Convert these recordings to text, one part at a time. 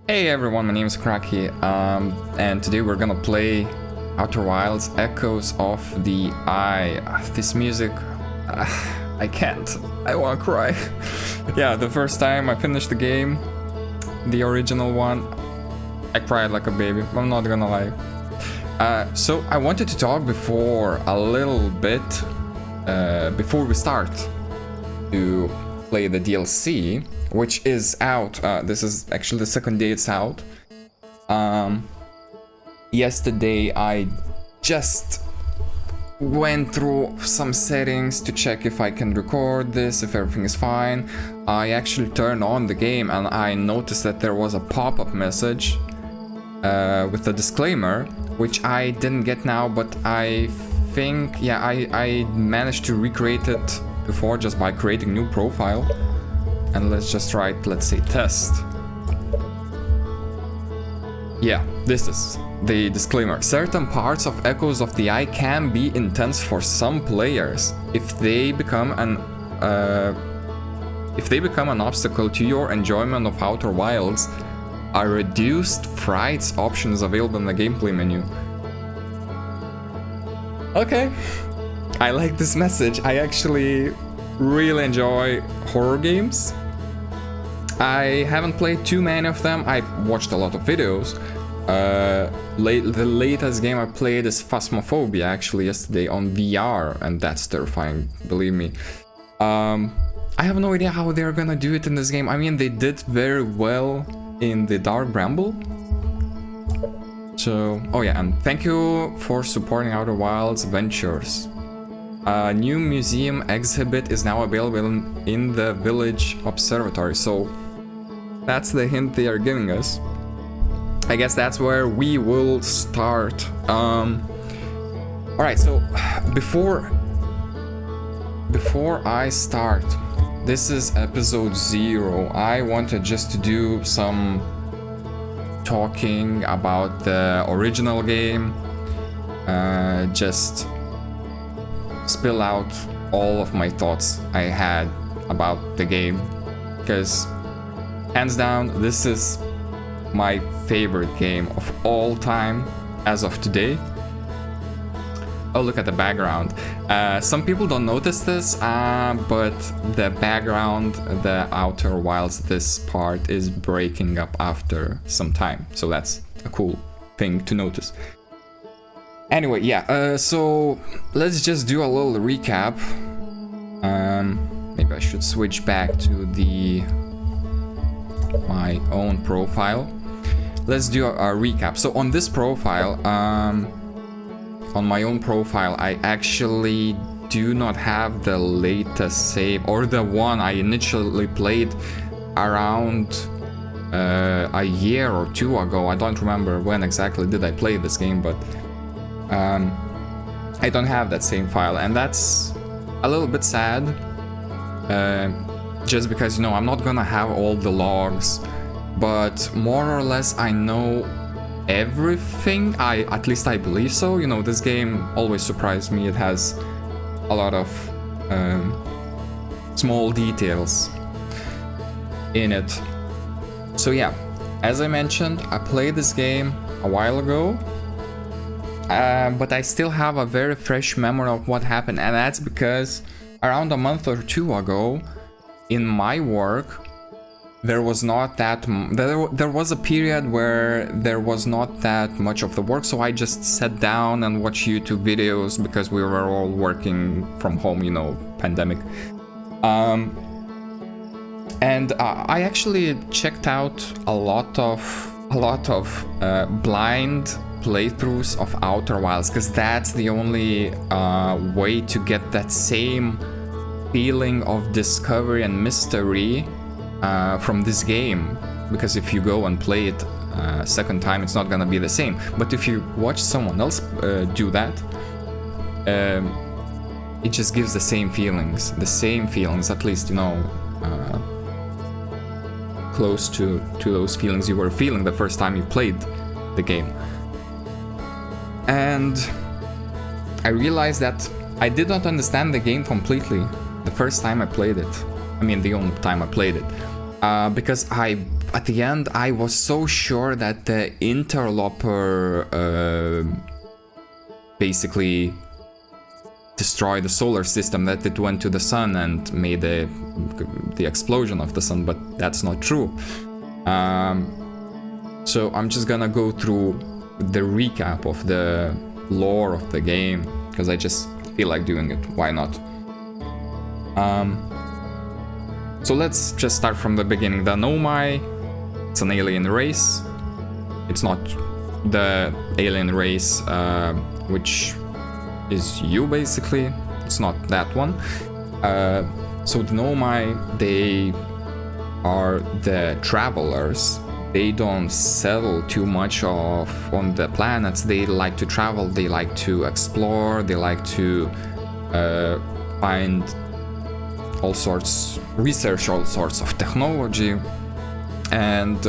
Hey everyone, my name is Cracky, and today we're gonna play Outer Wilds Echoes of the Eye. This music, I can't. I wanna cry. Yeah, the first time I finished the game, the original one, I cried like a baby, I'm not gonna lie. So I wanted to talk before a little bit, before we start to play the DLC, which is out. This is actually the second day it's out. Yesterday I just went through some settings to check if I can record this, if everything is fine. I actually turned on the game and I noticed that there was a pop-up message with a disclaimer, which I didn't get now, but I think, yeah, I managed to recreate it before just by creating new profile. And let's just write, let's say, test. Yeah, this is the disclaimer. Certain parts of Echoes of the Eye can be intense for some players. If they become an obstacle to your enjoyment of Outer Wilds, a reduced frights option is available in the gameplay menu. Okay, I like this message. I actually really enjoy horror games. I haven't played too many of them. I watched a lot of videos. The latest game I played is Phasmophobia, actually, yesterday on VR, and that's terrifying, believe me. I have no idea how they're gonna do it in this game. I mean, they did very well in the Dark Bramble. So, oh yeah, and thank you for supporting Outer Wilds Ventures. A new museum exhibit is now available in the village observatory, so that's the hint they are giving us. I guess that's where we will start. Alright, so before I start, this is episode 0. I wanted just to do some talking about the original game, just spill out all of my thoughts I had about the game, because hands down this is my favorite game of all time as of today. Oh, look at the background. Some people don't notice this, but the background, the Outer Wilds, this part is breaking up after some time, so that's a cool thing to notice. Anyway, yeah, so let's just do a little recap. Maybe I should switch back to my own profile. Let's do a recap. So on this profile, on my own profile, I actually do not have the latest save, or the one I initially played around a year or two ago. I don't remember when exactly did I play this game, but I don't have that same file, and that's a little bit sad, just because, you know, I'm not gonna have all the logs, but more or less I know everything. At least I believe so. You know, this game always surprised me. It has a lot of small details in it. So yeah, as I mentioned, I played this game a while ago. But I still have a very fresh memory of what happened, and that's because around a month or two ago, in my work, there was not that there was a period where there was not that much of the work, so I just sat down and watched YouTube videos because we were all working from home, you know, pandemic. And I actually checked out a lot of blind playthroughs of Outer Wilds, because that's the only way to get that same feeling of discovery and mystery from this game, because if you go and play it second time, it's not gonna be the same. But if you watch someone else do that, it just gives the same feelings, at least, you know, close to those feelings you were feeling the first time you played the game. And I realized that I did not understand the game completely the first time I played it. I mean, the only time I played it. Because I at the end, I was so sure that the interloper basically destroyed the solar system, that it went to the sun and made the explosion of the sun, but that's not true. So I'm just gonna go through the recap of the lore of the game, because I just feel like doing it. Why not? So let's just start from the beginning. The anomaly, it's an alien race. It's not the alien race which is you, basically. It's not that one. So the anomaly, they are the travelers. They don't settle too much on the planets. They like to travel, they like to explore, they like to find all sorts, research all sorts of technology, and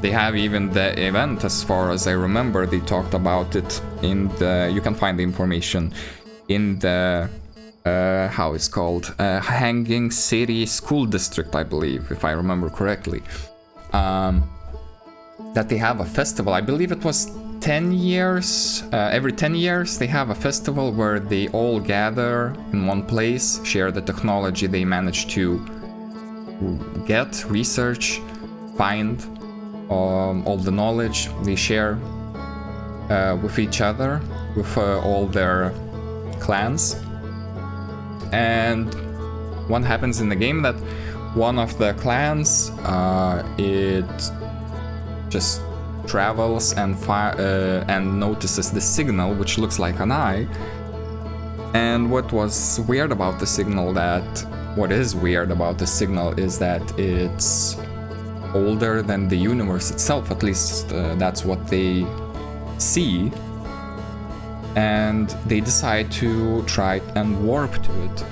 they have even the event, as far as I remember. They talked about it in the, you can find the information in the how it's called, Hanging City School District, I believe, if I remember correctly. That they have a festival. I believe it was 10 years, every 10 years they have a festival where they all gather in one place, share the technology they managed to get, research, find, all the knowledge they share with each other, with all their clans. And what happens in the game, that one of the clans, it just travels and notices the signal, which looks like an eye. And what was weird about the signal, what is weird about the signal is that it's older than the universe itself. At least that's what they see. And they decide to try and warp to it.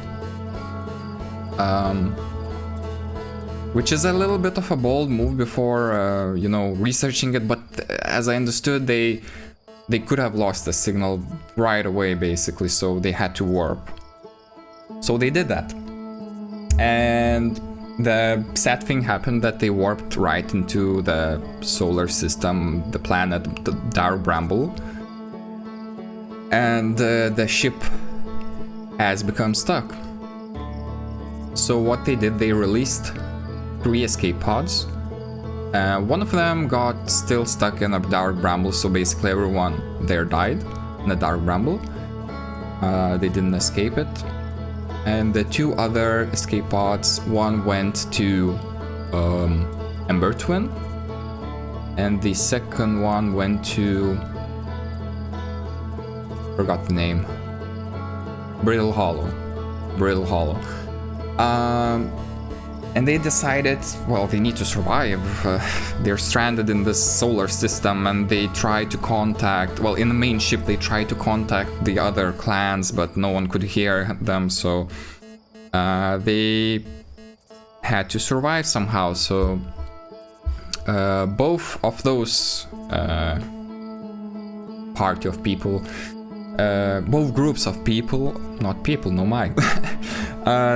Which is a little bit of a bold move before, researching it, but as I understood, they could have lost the signal right away, basically, so they had to warp. So they did that. And the sad thing happened that they warped right into the solar system, the planet, the Dark Bramble. And the ship has become stuck. So what they did, they released 3 escape pods. One of them got still stuck in a Dark Bramble, so basically everyone there died in the Dark Bramble. They didn't escape it. And the 2 other escape pods, one went to Ember Twin, and the second one went to, forgot the name, Brittle Hollow. And they decided, well, they need to survive. They're stranded in this solar system, and they try to contact, well, in the main ship, they try to contact the other clans, but no one could hear them, so they had to survive somehow. So both of those party of people, both groups of people, not people, no mind,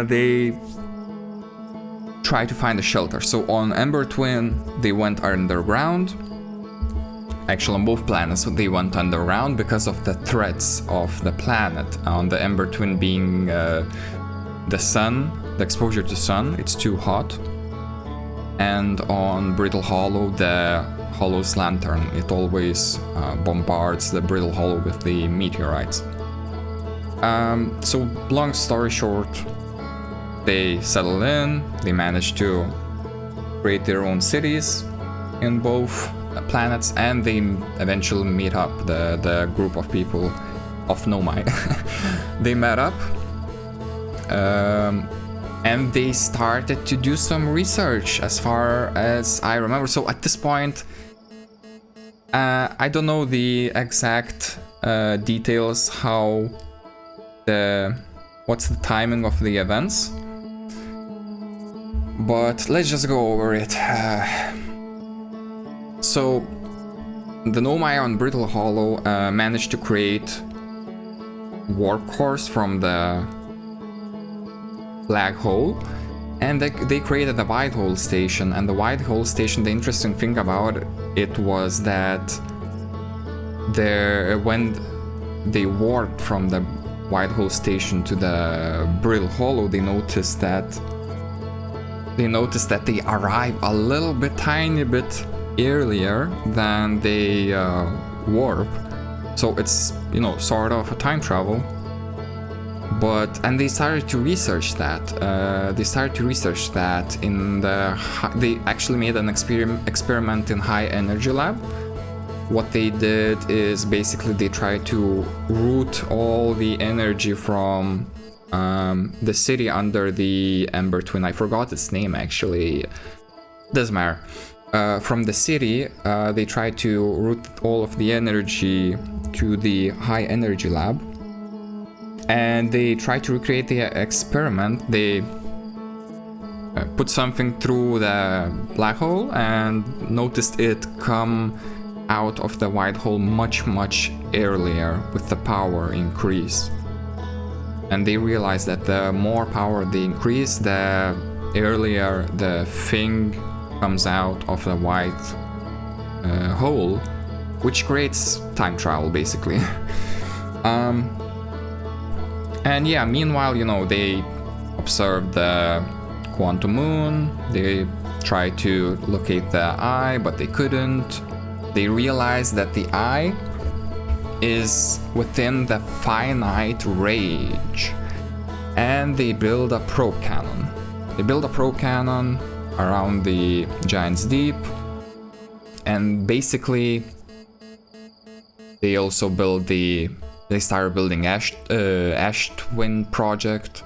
they try to find a shelter. So on Ember Twin, they went underground. Actually, on both planets, they went underground because of the threats of the planet. On the Ember Twin being the sun, the exposure to sun, it's too hot. And on Brittle Hollow, the Hollow's lantern, it always bombards the Brittle Hollow with the meteorites. So long story short, they settled in, they managed to create their own cities in both planets, and they eventually meet up, the group of people of Nomai. They met up, and they started to do some research, as far as I remember. So at this point, I don't know the exact details, what's the timing of the events, but let's just go over it. So the Nomai on Brittle Hollow managed to create warp cores from the black hole, And they created a Whitehole station, and the Whitehole station, the interesting thing about it was that when they warped from the Whitehole station to the Brill Hollow, they noticed that they arrive a little bit, tiny bit earlier than they warp. So it's, you know, sort of a time travel. And they started to research that. They actually made an experiment in High Energy Lab. What they did is basically they tried to route all the energy from the city under the Ember Twin. I forgot its name actually. Doesn't matter. From the city, they tried to route all of the energy to the High Energy Lab. And they tried to recreate the experiment. They put something through the black hole and noticed it come out of the white hole much earlier with the power increase. And they realized that the more power they increase, the earlier the thing comes out of the white hole, which creates time travel basically. And yeah, meanwhile, you know, they observed the quantum moon, they tried to locate the eye, but they couldn't. They realized that the eye is within the finite range, and they build a probe cannon. They build a probe cannon around the Giant's Deep, and basically they also they started building Ash Twin project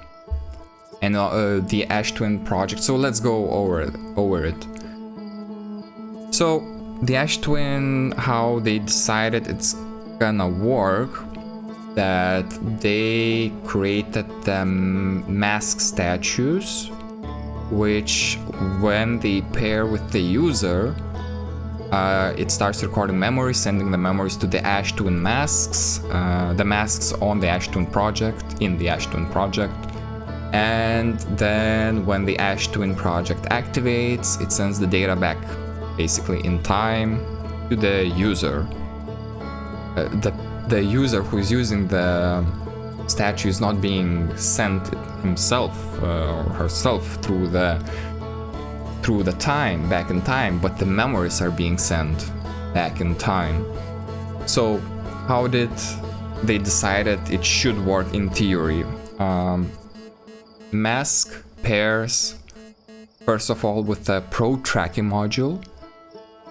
and the Ash Twin project. So let's go over it. So the Ash Twin, how they decided it's gonna work, that they created the mask statues, which when they pair with the user, it starts recording memories, sending the memories to the Ash Twin masks, the masks on the Ash Twin project, in the Ash Twin project. And then when the Ash Twin project activates, it sends the data back basically in time to the user. The user who is using the statue is not being sent himself or herself through the time, back in time, but the memories are being sent back in time. So how did they decided it should work in theory? Mask pairs first of all with the probe tracking module,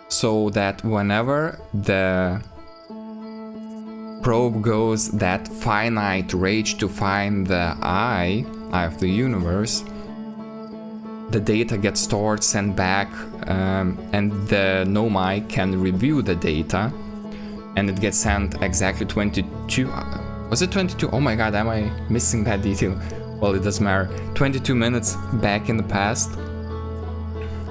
so that whenever the probe goes that finite range to find the eye of the universe, the data gets stored, sent back, and the Nomai can review the data, and it gets sent exactly 22. Was it 22? Oh my god, am I missing that detail? Well, it doesn't matter. 22 minutes back in the past.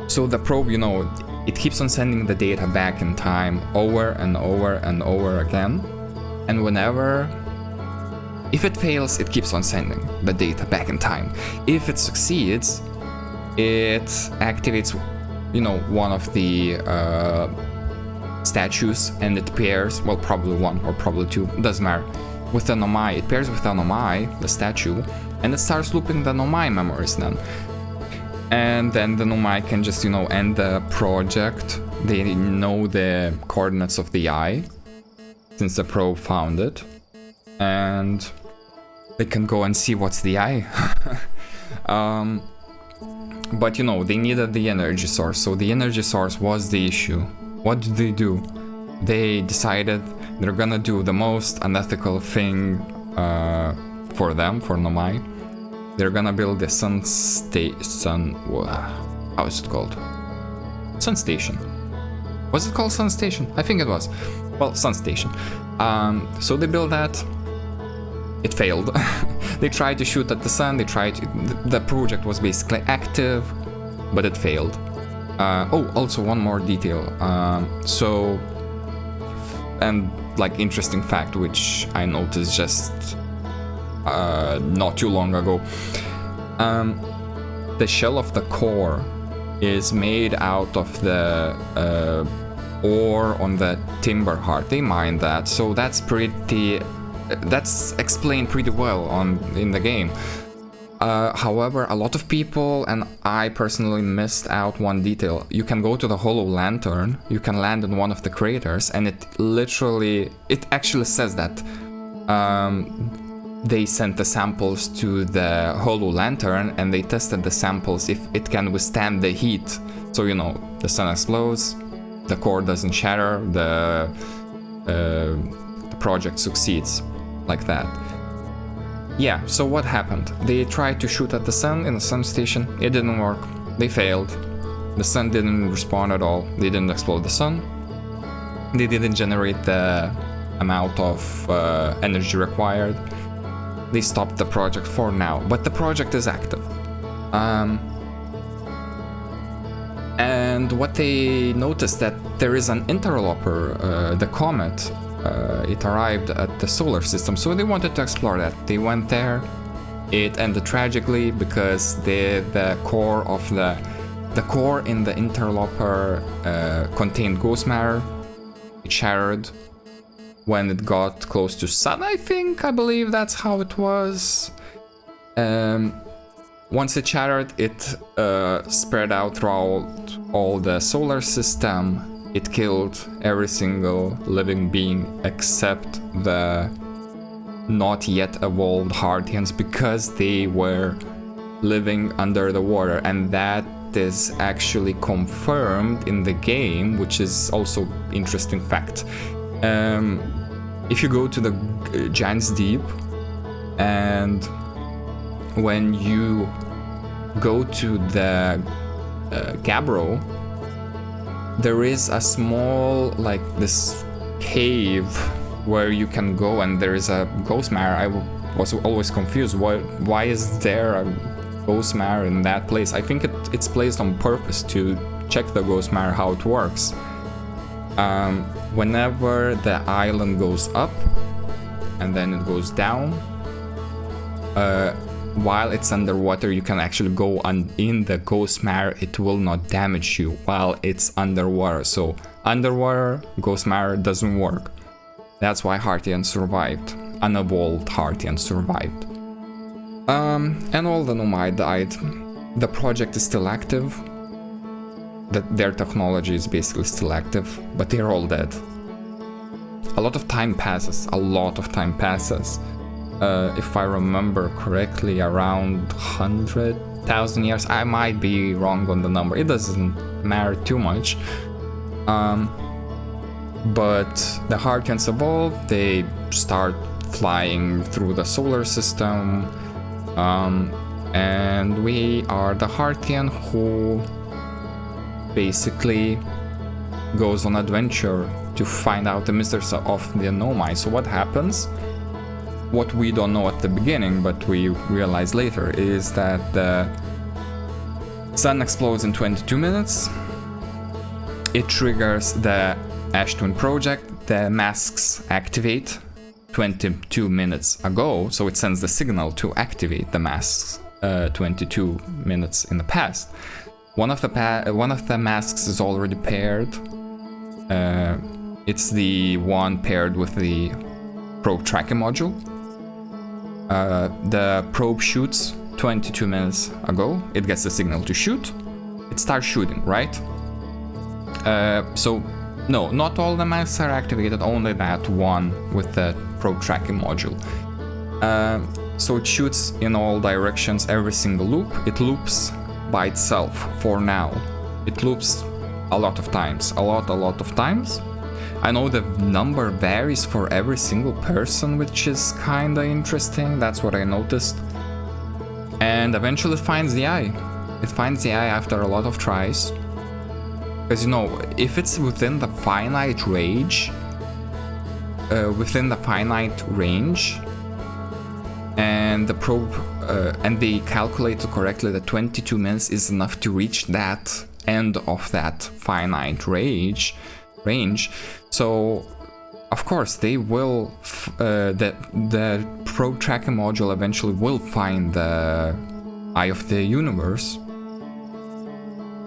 So the probe, you know, it keeps on sending the data back in time over and over and over again. And whenever, if it fails, it keeps on sending the data back in time. If it succeeds, it activates, you know, one of the statues, and it pairs, well, probably one or probably two, doesn't matter, with the Nomai. It pairs with the Nomai, the statue, and it starts looping the Nomai memories then. And then the Nomai can just, you know, end the project. They know the coordinates of the eye, since the probe found it, and they can go and see what's the eye. But you know, they needed the energy source, so the energy source was the issue. What did they do? They decided they're gonna do the most unethical thing for them, for Nomai. They're gonna build a how is it called? Sun Station. Was it called Sun Station? I think it was. Well, Sun Station. So they built that. It failed. They tried to shoot at the sun. The project was basically active, but it failed. Also one more detail. And like interesting fact, which I noticed just not too long ago. the shell of the core is made out of the ore on the timber heart. They mine that, so that's explained pretty well in the game. However, a lot of people, and I personally missed out one detail. You can go to the Hollow Lantern, you can land in one of the craters, and it actually says that they sent the samples to the Hollow Lantern and they tested the samples if it can withstand the heat. So, you know, the sun explodes, the core doesn't shatter, the project succeeds, like that. Yeah, so what happened? They tried to shoot at the sun in the sun station, it didn't work, they failed. The sun didn't respond at all, they didn't explode the sun, they didn't generate the amount of energy required. They stopped the project for now, but the project is active. And what they noticed that there is an interloper, the comet. It arrived at the solar system, so they wanted to explore that. They went there. It ended tragically because the core in the interloper contained ghost matter. It shattered when it got close to sun, I believe that's how it was. Once it shattered, it spread out throughout all the solar system. It killed every single living being except the not yet evolved Hearthians, because they were living under the water, and that is actually confirmed in the game, which is also interesting fact. If you go to the Giant's Deep, and when you go to the Gabbro, there is a small, like, this cave where you can go, and there is a ghost mare. I was always confused, why is there a ghost mare in that place? I think it's placed on purpose to check the ghost mare, how it works. Whenever the island goes up and then it goes down, while it's underwater, you can actually go in the ghost mare. It will not damage you while it's underwater. So underwater, ghost mare doesn't work. That's why Hearthian survived. Unevolved Hearthian survived. And all the Nomai died. The project is still active. Their technology is basically still active, but they're all dead. A lot of time passes. If I remember correctly, around 100,000 years. I might be wrong on the number. It doesn't matter too much. But the Hearthians evolve. They start flying through the solar system. And we are the Hearthian who basically goes on adventure to find out the mysteries of the anomaly. So what happens? What we don't know at the beginning, but we realize later, is that the sun explodes in 22 minutes. It triggers the Ash Twin project. The masks activate 22 minutes ago, so it sends the signal to activate the masks 22 minutes in the past. One of the masks is already paired. It's the one paired with the probe tracking module. The probe shoots 22 minutes ago. It gets the signal to shoot. It starts shooting, right? So, no, not all the masks are activated, only that one with the probe tracking module. So it shoots in all directions, every single loop. It loops by itself for now. It loops a lot of times. A lot of times. I know the number varies for every single person, which is kinda interesting. That's what I noticed. And eventually it finds the eye. It finds the eye after a lot of tries. Because, you know, if it's within the finite range, and the probe, and they calculated correctly that 22 minutes is enough to reach that end of that finite range. So, of course, they will, the probe tracking module eventually will find the Eye of the Universe.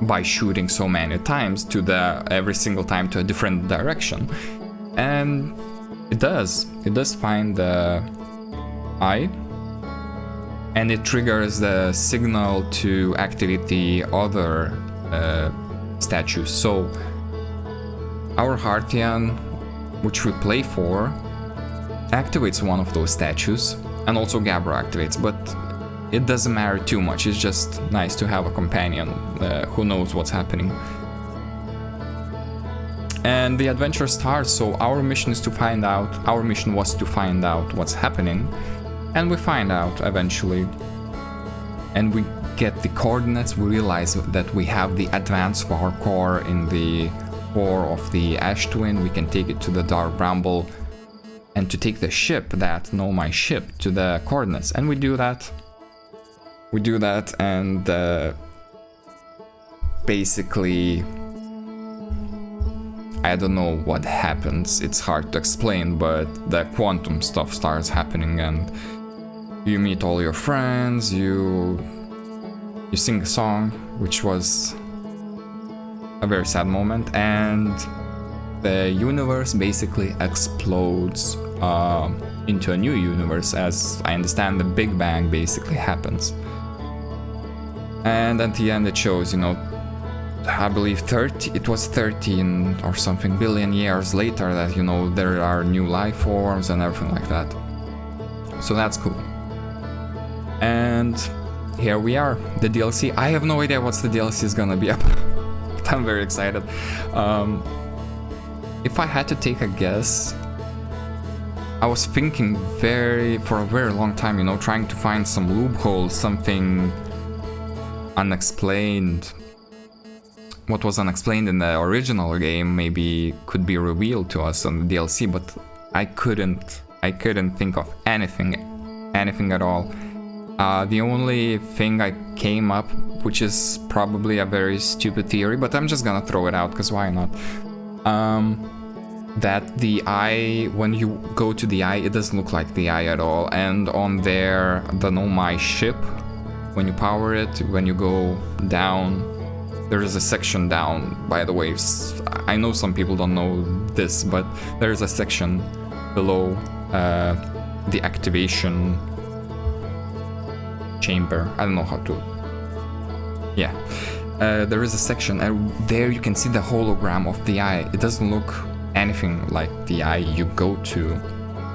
by shooting so many times to every single time to a different direction. And it does find the eye, and it triggers the signal to activate the other statues. So our Hearthian, which we play for, activates one of those statues, and also Gabbro activates, but it doesn't matter too much. It's just nice to have a companion who knows what's happening. And the adventure starts, so our mission was to find out what's happening, and we find out eventually. And we get the coordinates, we realize that we have the advanced power core in the core of the Ash Twin. We can take it to the Dark Bramble, and to take the ship, that my ship, to the coordinates. And we do that. And basically, I don't know what happens. It's hard to explain, but the quantum stuff starts happening, and you meet all your friends, you sing a song, which was a very sad moment, and the universe basically explodes into a new universe. As I understand, the Big Bang basically happens. And at the end it shows, I believe 13 or something billion years later that, there are new life forms and everything like that. So that's cool. And here we are, the DLC. I have no idea what the DLC is gonna be about, but I'm very excited. If I had to take a guess, I was thinking for a very long time, trying to find some loophole, something unexplained. What was unexplained in the original game maybe could be revealed to us on the DLC, but I couldn't think of anything at all. The only thing I came up, which is probably a very stupid theory, but I'm just gonna throw it out because why not? That the eye, when you go to the eye, it doesn't look like the eye at all. And on my ship, when you power it, when you go down, there is a section down, by the way. I know some people don't know this, but there is a section below the activation chamber. I don't know how to... Yeah. There is a section, and there you can see the hologram of the eye. It doesn't look anything like the eye you go to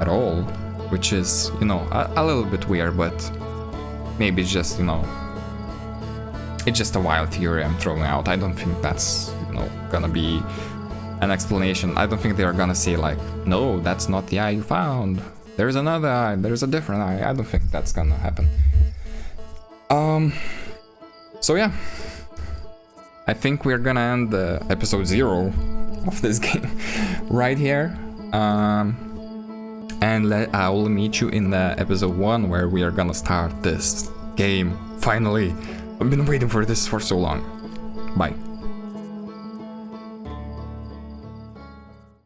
at all, which is, a little bit weird, but maybe it's just, it's just a wild theory I'm throwing out. I don't think that's, gonna be an explanation. I don't think they're gonna say like, no, that's not the eye you found. There's another eye, there's a different eye. I don't think that's gonna happen. So yeah, I think we're gonna end the episode 0 of this game right here. And I will meet you in the episode 1 where we are gonna start this game. Finally, I've been waiting for this for so long. Bye.